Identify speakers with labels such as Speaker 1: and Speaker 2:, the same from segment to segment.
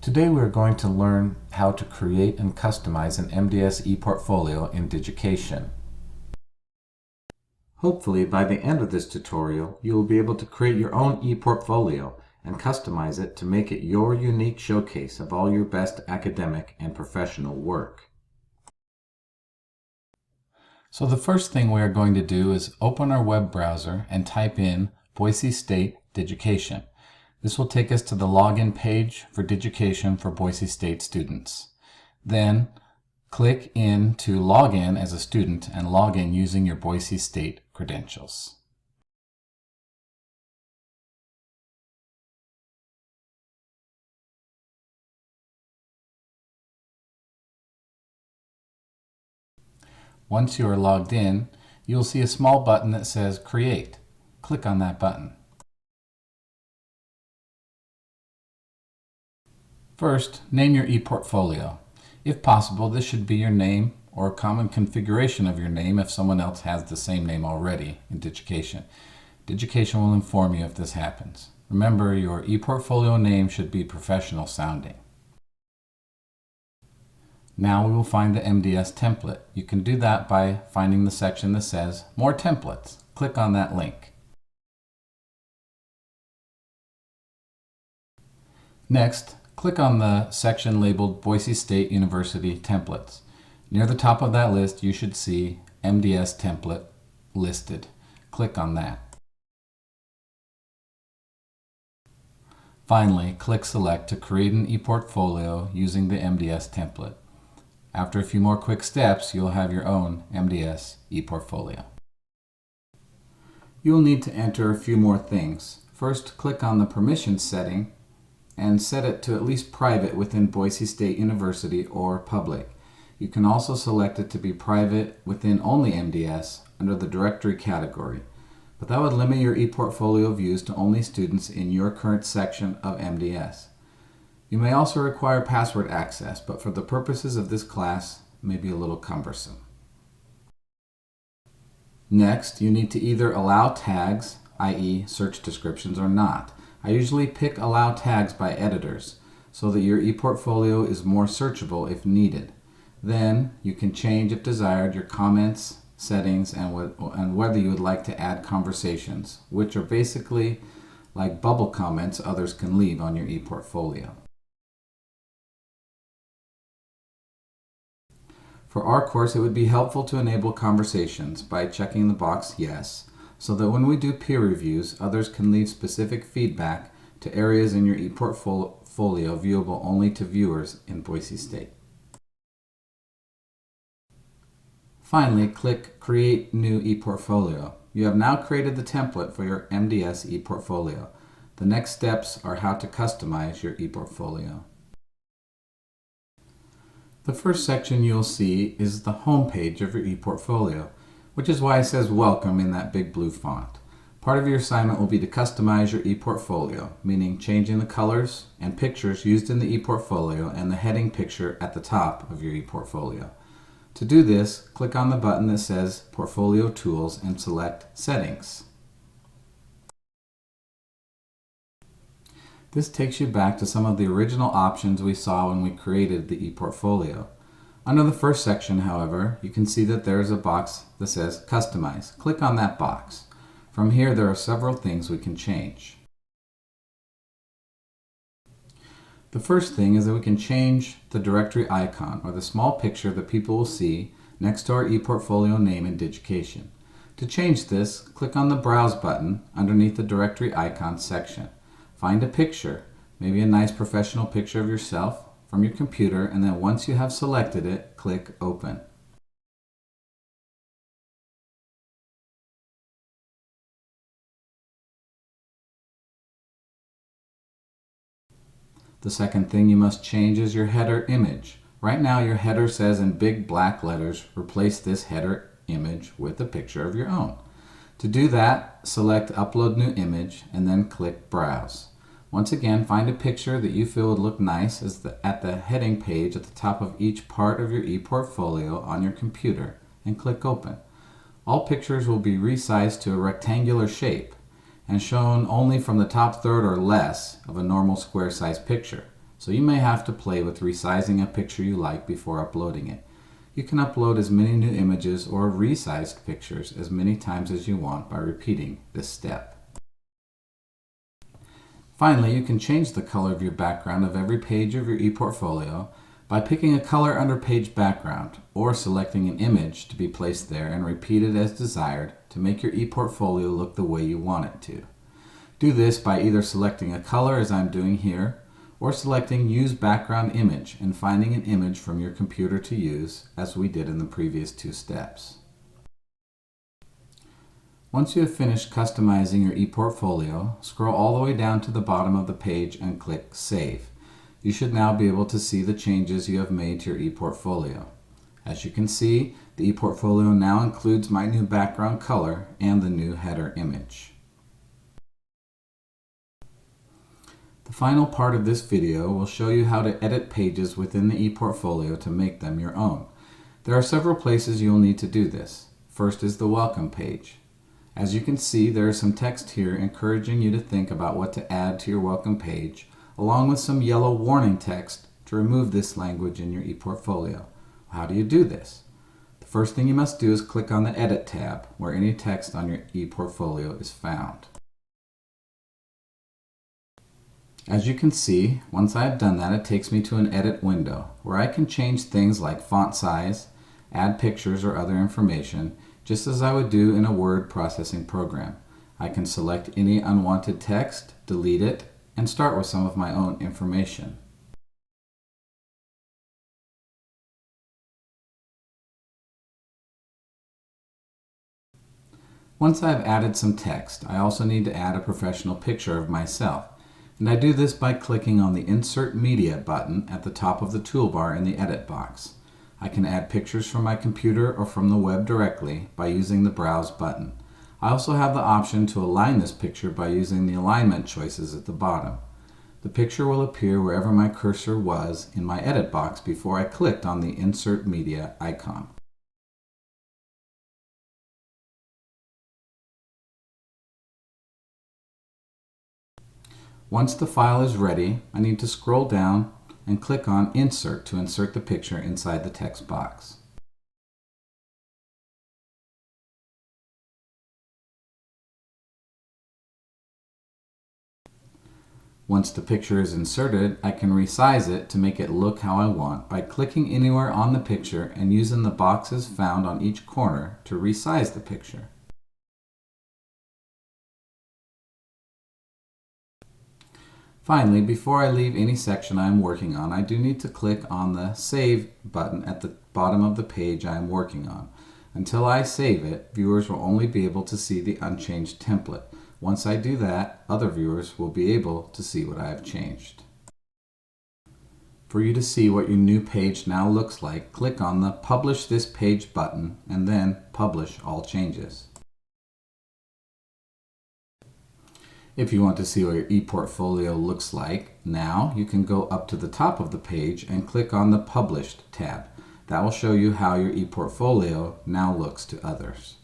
Speaker 1: Today we are going to learn how to create and customize an MDS ePortfolio in Digication. Hopefully by the end of this tutorial you will be able to create your own ePortfolio and customize it to make it your unique showcase of all your best academic and professional work. So the first thing we are going to do is open our web browser and type in Boise State Digication. This will take us to the login page for Digication for Boise State students. Then click in to log in as a student and log in using your Boise State credentials. Once you are logged in, you will see a small button that says Create. Click on that button. First, name your ePortfolio. If possible, this should be your name or a common configuration of your name if someone else has the same name already in Digication. Digication will inform you if this happens. Remember, your ePortfolio name should be professional sounding. Now we will find the MDS template. You can do that by finding the section that says More Templates. Click on that link. Next, click on the section labeled Boise State University Templates. Near the top of that list, you should see MDS template listed. Click on that. Finally, click Select to create an ePortfolio using the MDS template. After a few more quick steps, you'll have your own MDS ePortfolio. You'll need to enter a few more things. First, click on the permissions setting and set it to at least private within Boise State University or public. You can also select it to be private within only MDS under the directory category, but that would limit your ePortfolio views to only students in your current section of MDS. You may also require password access, but for the purposes of this class, it may be a little cumbersome. Next, you need to either allow tags, i.e. search descriptions, or not. I usually pick Allow Tags by editors so that your ePortfolio is more searchable if needed. Then you can change, if desired, your comments, settings, and whether you would like to add conversations, which are basically like bubble comments others can leave on your ePortfolio. For our course, it would be helpful to enable conversations by checking the box Yes, so that when we do peer reviews, others can leave specific feedback to areas in your ePortfolio viewable only to viewers in Boise State. Finally, click Create New ePortfolio. You have now created the template for your MDS ePortfolio. The next steps are how to customize your ePortfolio. The first section you'll see is the home page of your ePortfolio, which is why it says Welcome in that big blue font. Part of your assignment will be to customize your ePortfolio, meaning changing the colors and pictures used in the ePortfolio and the heading picture at the top of your ePortfolio. To do this, click on the button that says Portfolio Tools and select Settings. This takes you back to some of the original options we saw when we created the ePortfolio. Under the first section, however, you can see that there is a box that says Customize. Click on that box. From here, there are several things we can change. The first thing is that we can change the directory icon, or the small picture that people will see next to our ePortfolio name in Digication. To change this, click on the Browse button underneath the directory icon section. Find a picture, maybe a nice professional picture of yourself, from your computer, and then once you have selected it, click Open. The second thing you must change is your header image. Right now your header says in big black letters, replace this header image with a picture of your own. To do that, select Upload New Image and then click Browse. Once again, find a picture that you feel would look nice at the heading page at the top of each part of your ePortfolio on your computer and click Open. All pictures will be resized to a rectangular shape and shown only from the top third or less of a normal square size picture. so you may have to play with resizing a picture you like before uploading it. You can upload as many new images or resized pictures as many times as you want by repeating this step. Finally, you can change the color of your background of every page of your ePortfolio by picking a color under page background or selecting an image to be placed there and repeated as desired to make your ePortfolio look the way you want it to. Do this by either selecting a color as I'm doing here or selecting Use Background Image and finding an image from your computer to use as we did in the previous two steps. Once you have finished customizing your ePortfolio, scroll all the way down to the bottom of the page and click Save. You should now be able to see the changes you have made to your ePortfolio. As you can see, the ePortfolio now includes my new background color and the new header image. The final part of this video will show you how to edit pages within the ePortfolio to make them your own. There are several places you'll need to do this. First is the Welcome page. As you can see, there is some text here encouraging you to think about what to add to your welcome page, along with some yellow warning text to remove this language in your ePortfolio. How do you do this? The first thing you must do is click on the Edit tab, where any text on your ePortfolio is found. As you can see, once I have done that, it takes me to an Edit window, where I can change things like font size, add pictures or other information, just as I would do in a word processing program. I can select any unwanted text, delete it, and start with some of my own information. Once I've added some text, I also need to add a professional picture of myself, and I do this by clicking on the Insert Media button at the top of the toolbar in the Edit box. I can add pictures from my computer or from the web directly by using the Browse button. I also have the option to align this picture by using the alignment choices at the bottom. The picture will appear wherever my cursor was in my edit box before I clicked on the Insert Media icon. Once the file is ready, I need to scroll down and click on Insert to insert the picture inside the text box. Once the picture is inserted, I can resize it to make it look how I want by clicking anywhere on the picture and using the boxes found on each corner to resize the picture. Finally, before I leave any section I am working on, I do need to click on the Save button at the bottom of the page I am working on. Until I save it, viewers will only be able to see the unchanged template. Once I do that, other viewers will be able to see what I have changed. For you to see what your new page now looks like, click on the Publish This Page button and then Publish All Changes. If you want to see what your ePortfolio looks like now, you can go up to the top of the page and click on the Published tab. That will show you how your ePortfolio now looks to others.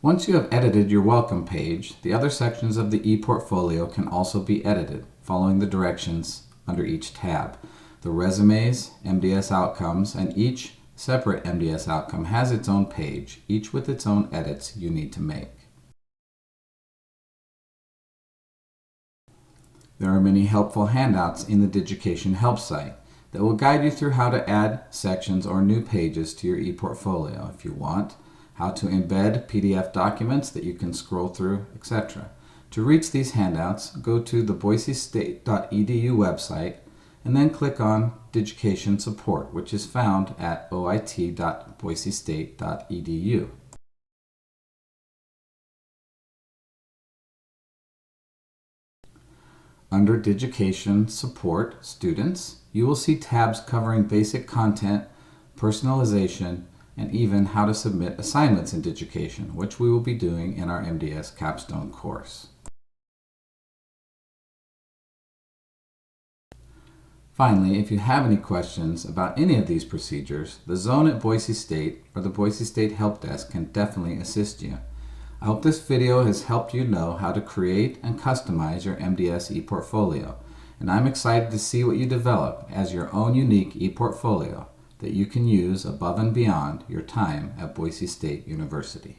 Speaker 1: Once you have edited your welcome page, the other sections of the ePortfolio can also be edited, following the directions under each tab. The resumes, MDS outcomes, and each separate MDS outcome has its own page, each with its own edits you need to make. There are many helpful handouts in the Digication help site that will guide you through how to add sections or new pages to your ePortfolio if you want, how to embed PDF documents that you can scroll through, etc. To reach these handouts, go to the boisestate.edu website and then click on Digication Support, which is found at oit.boisestate.edu. Under Digication Support Students, you will see tabs covering basic content, personalization, and even how to submit assignments in Digication, which we will be doing in our MDS Capstone course. Finally, if you have any questions about any of these procedures, the Zone at Boise State or the Boise State Help Desk can definitely assist you. I hope this video has helped you know how to create and customize your MDS ePortfolio, and I'm excited to see what you develop as your own unique ePortfolio that you can use above and beyond your time at Boise State University.